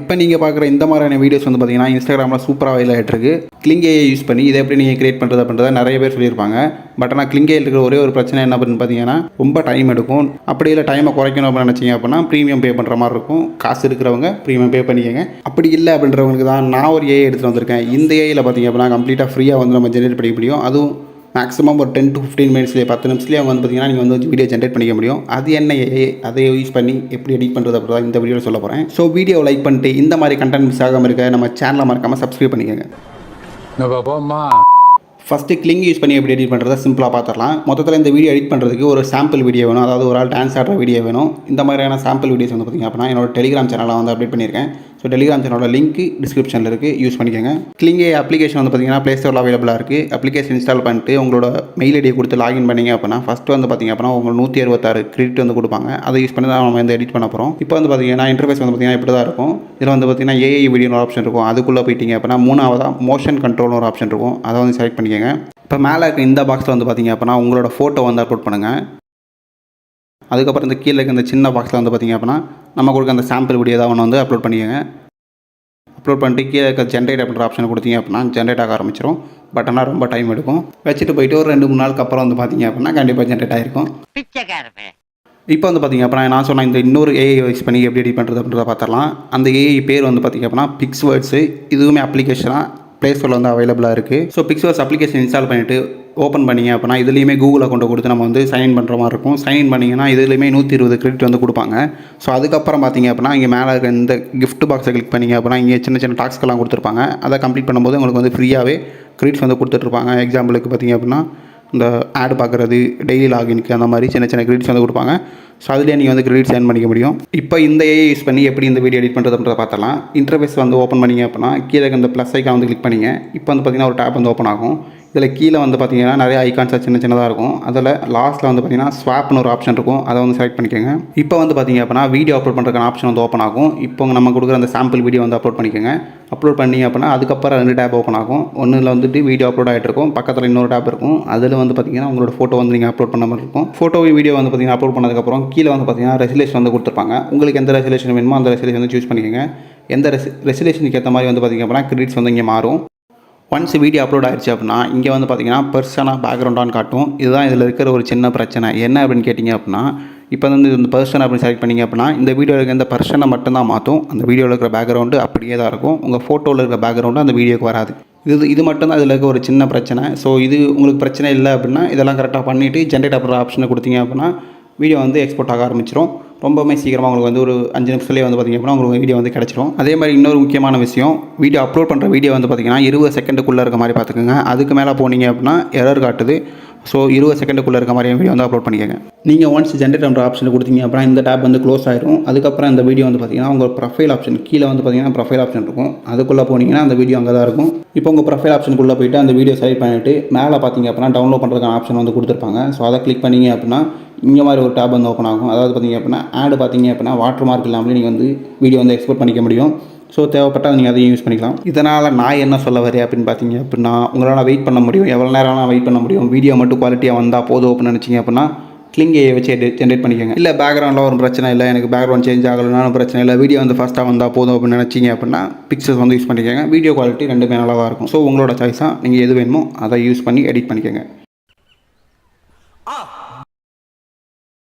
இப்போ நீங்கள் பார்க்குற இந்த மாதிரியான வீடியோஸ் வந்து பார்த்தீங்கன்னா இன்ஸ்டாகிராமில் சூப்பராக வைரல் ஆகிட்டுருக்கு. கிளிங் ஏஐ யூஸ் பண்ணி இதை எப்படி நீங்கள் கிரியேட் பண்ணுறது அப்படின்றத நிறைய பேர் சொல்லியிருப்பாங்க. பட் ஆனால் கிளிங் ஏஐ இருக்கிற ஒரே ஒரு பிரச்சனை என்ன அப்படின்னு பார்த்தீங்கன்னா ரொம்ப டைம் எடுக்கும். அப்படி இல்லை டைமை குறைக்கணும் அப்படின்னு நினச்சிங்க அப்படின்னா ப்ரீமியம் பே பண்ணுற மாதிரி இருக்கும். காசு இருக்கிறவங்க ப்ரீமியம் பே பண்ணிக்கங்க. அப்படி இல்லை அப்படின்றவங்களுக்கு தான் நான் ஒரு ஏஐ எடுத்துகிட்டு வந்திருக்கேன். இந்த ஏஐயில் பார்த்தீங்க அப்படின்னா கம்ப்ளீட்டாக ஃப்ரீயாக வந்து நம்ம ஜென்ரேட் பண்ணிக்க முடியும். அதுவும் மேக்ஸிமம் ஒரு 10 to 15 மினிட்ஸ்லேயே 10 நிமிஷத்துலேயே அவங்க வந்து பார்த்தீங்கன்னா நீங்கள் வந்து வீடியோ ஜென்ரேட் பண்ணிக்க முடியும். அது என்ன அதை யூஸ் பண்ணி எப்படி எடிட் பண்ணுறது அப்படி தான் இந்த வீடியோவில் சொல்ல போகிறேன். ஸோ வீடியோ லைக் பண்ணிட்டு இந்த மாதிரி கண்டென்ட் மிஸ் ஆகாமல் இருக்க நம்ம சேனலை மறக்காமல் சப்ஸ்கிரைப் பண்ணிக்கோங்க. ஃபஸ்ட்டு கிளிங் யூஸ் பண்ணி எப்படி எடிட் பண்ணுறதை சிம்பிளாக பார்த்துடலாம். மொத்தத்தில் இந்த வீடியோ எடிட் பண்ணுறதுக்கு ஒரு சாம்பிள் வீடியோ வேணும். அதாவது ஒரு ஆள் டான்ஸ் ஆடுற வீடியோ வேணும். இந்த மாதிரியான சாம்பிள் வீடியோஸ் வந்து பார்த்திங்க அப்படின்னா என்னோட டெலிகிராம் சேனலில் வந்து அப்டேட் பண்ணியிருக்கேன். ஸோ டெலிகிராம் சேனலோட லிங்க் டிஸ்கிரிப்ஷனில் இருக்குது, யூஸ் பண்ணிக்கோங்க. கிளிங் ஏஐ அப்ளிகேஷன் வந்து பார்த்திங்கன்னா ப்ளே ஸ்டோரில் அவைலபிளாக இருக்குது. அப்ளிகேஷன் இன்ஸ்டால் பண்ணிட்டு உங்களோட மெயில் ஐடியை கொடுத்து லாகின் பண்ணிங்க அப்படின்னா ஃபஸ்ட்டு வந்து பார்த்திங்க அப்படின்னா உங்களுக்கு 166 கிரெடிட் வந்து கொடுப்பாங்க. அதை யூஸ் பண்ணி தான் நம்ம வந்து எடிட் பண்ண போகிறோம். இப்போ வந்து பார்த்திங்கன்னா இன்டர்ஃபேஸ் வந்து பார்த்திங்கன்னா இப்படி தான் இருக்கும். இதில் வந்து பார்த்திங்கன்னா ஏஐ வீடியோன்னு ஒரு ஆப்ஷன் இருக்கும். அதுக்குள்ளே போயிட்டீங்க அப்படின்னா மூணாவதாக மோஷன் கண்ட்ரோல்னு ஒரு ஆப்ஷன் இருக்கும். அதை வந்து செலக்ட் பண்ணிக்கோங்க. இப்போ மேலே இருக்க இந்த பாக்ஸில் வந்து பார்த்திங்க அப்படின்னா உங்களோட ஃபோட்டோ வந்து அப்லோட் பண்ணுங்கள். அதுக்கப்புறம் இந்த கீழே இருக்க இந்த சின்ன பாக்ஸில் வந்து பார்த்திங்க அப்படின்னா நம்ம கொடுக்க அந்த சாம்பிள் வீடியோ தான் ஒன்று வந்து அப்லோட் பண்ணிக்கோங்க. அப்லோட் பண்ணிட்டு கீழே இருக்க ஜென்ரேட் அப்படின்ற ஆப்ஷன் கொடுத்தீங்க அப்படின்னா ஜென்ரேட் ஆக ஆரம்பிச்சிடும். பட் ஆனால் ரொம்ப டைம் எடுக்கும். வச்சுட்டு போயிட்டு ஒரு 2-3 நாளுக்கு அப்புறம் வந்து பார்த்திங்க அப்படின்னா கண்டிப்பாக ஜென்ரேட் ஆகிருக்கும். இப்போ வந்து பார்த்திங்க அப்படின்னா நான் சொன்ன இந்த இன்னொரு ஏஐ யூஸ் பண்ணி எப்படி எடிட் பண்ணுறது அப்படின்றத பார்த்துடலாம். அந்த ஏஐ பேர் வந்து பார்த்திங்க அப்படின்னா பிக்ஸ்வேர்ட்ஸு. இதுவுமே அப்ளிகேஷனாக ப்ளே ஸ்டோரில் வந்து அவைலபிளாக இருக்குது. ஸோ பிக்ஸ்வேர்ட்ஸ் அப்ளிகேஷன் இன்ஸ்டால் பண்ணிவிட்டு ஓப்பன் பண்ணிங்க அப்படின்னா இதுலேயுமே கூகுள் அக்கௌண்ட்டை கொடுத்து நம்ம வந்து சைன் பண்ணுற மாதிரி இருக்கும். சைன் பண்ணிங்கன்னா இதுலேயுமே 120 கிரெடிட் வந்து கொடுப்பாங்க. ஸோ அதுக்கப்புறம் பார்த்திங்க அப்படின்னா இங்கே மேலே இருக்க இந்த கிஃப்ட் பாக்ஸை கிளிக் பண்ணிங்க அப்படின்னா இங்கே சின்ன சின்ன டாஸ்க்கெல்லாம் கொடுத்துருப்பாங்க. அதை கம்ப்ளீட் பண்ணும்போது உங்களுக்கு வந்து ஃப்ரீயாகவே கிரெடிட்ஸ் வந்து கொடுத்துட்ருப்பாங்க. எக்ஸாம்பிளுக்கு பார்த்திங்க அப்படின்னா இந்த ஆட் பார்க்குறது, டெய்லி லாகின்க்கு அந்த மாதிரி சின்ன சின்ன கிரெடிட்ஸ் வந்து கொடுப்பாங்க. ஸோ அதுலேயே நீங்கள் வந்து கிரெடிட்ஸ் ஏர்ன் பண்ணிக்க முடியும். இப்போ இந்த ஏஐ யூஸ் பண்ணி எப்படி இந்த வீடியோ எடிட் பண்ணுறது அப்படின்றத பார்த்தலாம். இன்டர்ஃபேஸ் வந்து ஓப்பன் பண்ணிங்க அப்படின்னா கீழே இந்த ப்ளஸ் ஐக்கான் வந்து கிளிக் பண்ணிங்க. இப்போ வந்து பார்த்திங்கன்னா ஒரு டேப் வந்து ஓப்பன் ஆகும். இதில் கீழே வந்து பார்த்திங்கன்னா நிறைய ஐக்கான்ஸாக சின்ன சின்னதாக இருக்கும். அதில் லாஸ்ட்டில் வந்து பார்த்திங்கன்னா ஸ்வாப்னு ஒரு ஆப்ஷன் இருக்கும். அதை வந்து செலக்ட் பண்ணிக்கோங்க. இப்போ வந்து பார்த்திங்க அப்படின்னா வீடியோ அப்லோட் பண்ணுறதுக்கான ஆப்ஷன் வந்து ஓப்பன் ஆகும். இப்போ நம்ம கொடுக்குற அந்த சாம்பிள் வீடியோ வந்து அப்லோட் பண்ணிக்கோங்க. அப்லோட் பண்ணிங்க அப்படின்னா அதுக்கப்புறம் 2 டேப் ஓப்பன் ஆகும். ஒன்றில் வந்துட்டு வீடியோ அப்லோட் ஆகிட்டு இருக்கும். பக்கத்தில் இன்னொரு டேப் இருக்கும். அதில் வந்து பார்த்திங்கன்னா உங்களோட ஃபோட்டோ வந்து நீங்கள் அப்லோட் பண்ண மாதிரி இருக்கும். ஃபோட்டோ வீடியோ வந்து பார்த்திங்கன்னா அப்லோட் பண்ணதுக்கப்புறம் கீழே வந்து பார்த்திங்கன்னா ரெசல்யூஷன் வந்து கொடுத்துருப்பாங்க. உங்களுக்கு எந்த ரெசல்யூஷன் வேணுமோ அந்த ரெசல்யூஷன் வந்து சூஸ் பண்ணிக்கோங்க. எந்த ரெசல்யூஷனுக்கு ஏற்ற மாதிரி வந்து பார்த்திங்க அப்படின்னா கிரெடிட்ஸ் வந்து இங்கே மாறும். ஒன்ஸ் வீடியோ அப்லோட் ஆகிடுச்சு அப்படின்னா இங்கே வந்து பார்த்திங்கன்னா பர்சனாக பேக்ரவுண்டான்னு காட்டும். இதுதான் இதில் இருக்கிற ஒரு சின்ன பிரச்சனை. என்ன அப்படின்னு கேட்டிங்க அப்படின்னா இப்போ வந்து இந்த பர்சன் அப்படின்னு செலக்ட் பண்ணிங்க அப்படின்னா இந்த வீடியோவில் இருக்க இந்த பர்சனை மட்டும்தான் மாற்றும். அந்த வீடியோவில் இருக்கிற பேக்ரவுண்டு அப்படியே தான் இருக்கும். உங்கள் ஃபோட்டோவில் இருக்கிற பேக்ரவுண்டு அந்த வீடியோக்கு வராது. இது மட்டும்தான் இதில் இருக்க ஒரு சின்ன பிரச்சனை. ஸோ இது உங்களுக்கு பிரச்சனை இல்லை அப்படின்னா இதெல்லாம் கரெக்டாக பண்ணிவிட்டு ஜென்ரேட் பண்ணுற ஆப்ஷனை கொடுத்தீங்க அப்படின்னா வீடியோ வந்து எக்ஸ்போர்ட் ஆக ஆரம்பிச்சிடும். ரொம்பவே சீக்கிரமாக உங்களுக்கு வந்து ஒரு 5 நிமிஷத்துலேயே வந்து பார்த்திங்க அப்படின்னா உங்களுக்கு வீடியோ வந்து கிடச்சிரும். அதே மாதிரி இன்னொரு முக்கியமான விஷயம், வீடியோ அப்லோட் பண்ணுற வீடியோ வந்து பார்த்திங்கன்னா 20 செகண்டுக்குள்ளே இருக்க மாதிரி பார்த்துக்கோங்க. அதுக்கு மேலே போனீங்க அப்படின்னா எரர் காட்டுது. ஸோ 20 செகண்டுக்குள்ளே இருக்க மாதிரி வீடியோ வந்து அப்லோட் பண்ணிக்கோங்க. நீங்கள் ஒன்ஸ் ஜென்ரேட் பண்ணுற ஆப்ஷன் கொடுத்தீங்க அப்படின்னா இந்த டேப் வந்து க்ளோஸ் ஆகிடும். அதுக்கப்புறம் இந்த வீடியோ வந்து பார்த்திங்கன்னா உங்கள் ப்ரொஃபைல் ஆப்ஷன் கீழே வந்து பார்த்திங்கன்னா ப்ரொஃபைல் ஆப்ஷன் இருக்கும். அதுக்குள்ளே போனீங்கன்னா அந்த வீடியோ அங்கே தான் இருக்கும். இப்போ உங்கள் ப்ரொஃபைல் ஆப்ஷனுக்குள்ளே போய்ட்டு அந்த வீடியோ செலக்ட் பண்ணிவிட்டு மேலே பார்த்திங்க அப்படின்னா டவுன்லோட் பண்ணுறதுக்கான ஆப்ஷன் வந்து கொடுத்துருப்பாங்க. ஸோ அதை கிளிக் பண்ணிங்க அப்படின்னா இங்கே மாதிரி ஒரு டேப் வந்து ஓப்பன் ஆகும். அதாவது பார்த்திங்க அப்படின்னா ஆடு பார்த்திங்க அப்படின்னா வாட்டர் மார்க் இல்லாமலே நீங்கள் வந்து வீடியோ வந்து எக்ஸ்போர்ட் பண்ணிக்க முடியும். ஸோ தேவைப்பட்டால் நீங்கள் அதையும் யூஸ் பண்ணிக்கலாம். இதனால் நான் என்ன சொல்ல வரேன் அப்படின்னு பார்த்தீங்க அப்படின்னா உங்களால் வெயிட் பண்ண முடியும். எவ்வளோ நேரம்லாம் வெயிட் பண்ண முடியும். வீடியோ மட்டும் குவாலிட்டியாக வந்தால் போதும் அப்படின்னு நினச்சிங்க அப்படின்னா கிளிங் ஏஐ வச்சு ஜென்ரேட் பண்ணிக்கோங்க. இல்லை பேக்ரவுண்டில் ஒரு பிரச்சனை இல்லை, எனக்கு பேக்ரவுண்ட் சேஞ்ச் ஆகலைனாலும் பிரச்சனை இல்லை, வீடியோ வந்து ஃபாஸ்ட்டாக வந்தால் போதும் அப்படின்னு நினச்சிங்க அப்படின்னா பிக்சர்ஸ் வந்து யூஸ் பண்ணிக்கோங்க. வீடியோ குவாலிட்டி ரெண்டுமே நல்லா தான் இருக்கும். ஸோ உங்களோட சாய்ஸாக நீங்கள் எது வேணுமோ அதை யூஸ் பண்ணி எடிட் பண்ணிக்கோங்க.